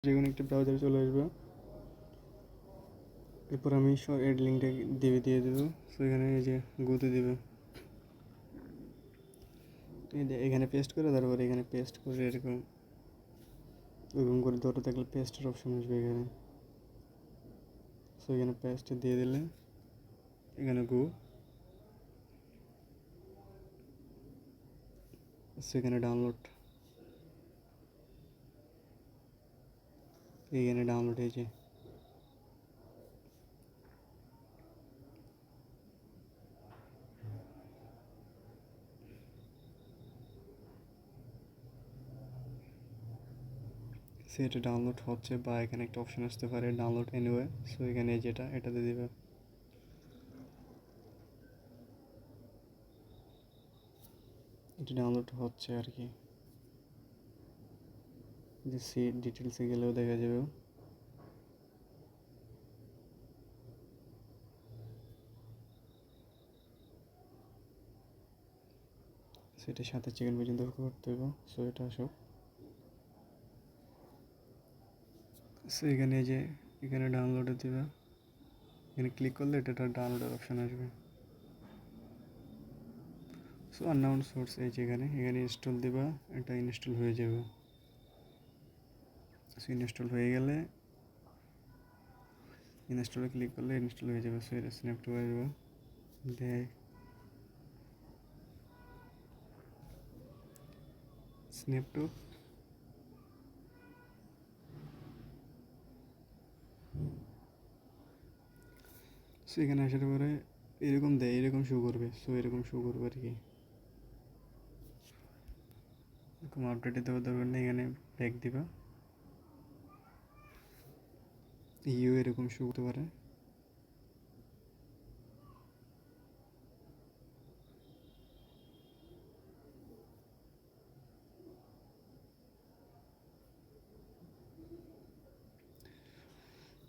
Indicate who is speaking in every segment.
Speaker 1: যে কোনো একটা ব্রাউজারে চলে আসবে। এরপর আমি এড লিঙ্কটা দিয়ে দেবো। সো এখানে এই যে গুতে দিবে, এখানে পেস্ট করে তারপরে এখানে পেস্ট করে এরকম করে ধরে থাকলে পেস্টের অপশন আসবে এখানে। সো এখানে পেস্ট দিয়ে দিলে এখানে সেখানে ডাউনলোড, এইখানে ডাউনলোড হয়েছে। সেটা ডাউনলোড হচ্ছে, বা এখানে একটা অপশন আসতে পারে ডাউনলোড এনিওয়ে। সো এখানে যেটা এটাতে দিবে, এটা ডাউনলোড হচ্ছে আর কি। যে সিট ডিটেলসে গেলেও দেখা যাবে। সেটার সাথে চিকেন পর্যন্ত করতে হবে। সো এটা আসুক। সো এখানে যে এখানে ডাউনলোডে দেবে, এখানে ক্লিক করলে এটা ডাউনলোডের অপশন আসবে। সো আননাউন সোর্স এই যে এখানে ইনস্টল দেবা, এটা ইনস্টল হয়ে যাবে। সো ইনস্টল হয়ে গেলে ইনস্টলে ক্লিক করলে ইনস্টল হয়ে যাবে। সো এটা স্ন্যাপটুব আসবে, দেখ স্ন্যাপটুব। সো এখানে আসার পরে এরকম দেয়, এরকম শো করবে। সো এরকম শো করবে আর কি। এরকম আপডেটে দেওয়ার দরকার নেই, এখানে ব্যাক দিবা, এরকম শো করতে পারে।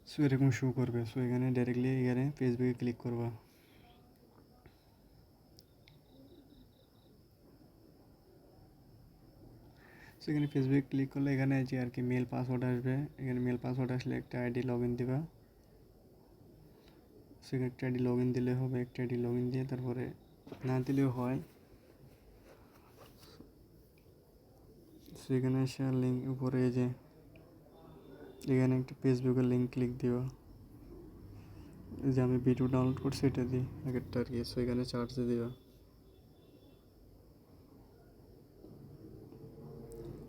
Speaker 1: সো এরকম শো করবে। সো এখানে ডাইরেক্টলি এখানে ফেসবুকে ক্লিক করবা। সো এখানে ফেসবুকে ক্লিক করলে এখানে যে আর কি মেল পাসওয়ার্ড আসবে। এখানে মেল পাসওয়ার্ড আসলে একটা আইডি লগ ইন দিবা। সেখানে একটা আইডি লগ ইন দিলে হবে, একটা আইডি লগ ইন দিয়ে তারপরে না দিলেও হয়। সেখানে এসে লিঙ্ক উপরে এই যে এখানে একটা ফেসবুকের লিঙ্ক ক্লিক দিবা। যে আমি ভিডিও ডাউনলোড করছি এটা দিই আগেরটা আর কি। সো এখানে চার্জে দিবা,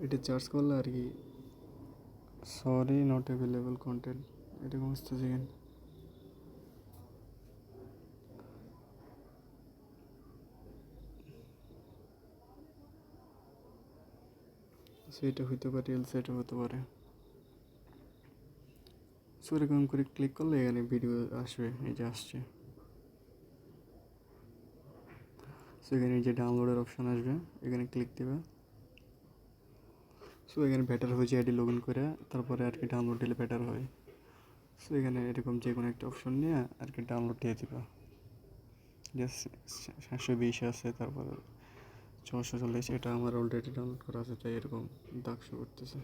Speaker 1: এটা চার্জ করলে আর কি সরি নট অ্যাভেলেবল কন্টেন্ট এরকম আসতেছে এখানে। সো এটা হইতে পারে, এলস এটা হতে পারে। সো এরকম করে ক্লিক করলে এখানে ভিডিও আসবে, এই যে আসছে। সো এখানে যে ডাউনলোডের অপশন আসবে, এখানে ক্লিক দেবে। সো এখানে বেটার হয়েছে আইডি লগ ইন করে তারপরে আর কি ডাউনলোড দিলে বেটার হয়। সো এখানে এরকম যে কোনো একটা অপশন নিয়ে আর কি ডাউনলোড দিয়ে দিবা। জাস্ট 720 আছে, তারপরে 640, এটা আমার অলরেডি ডাউনলোড করা আছে, তাই এরকম দাগ শো করতেছে।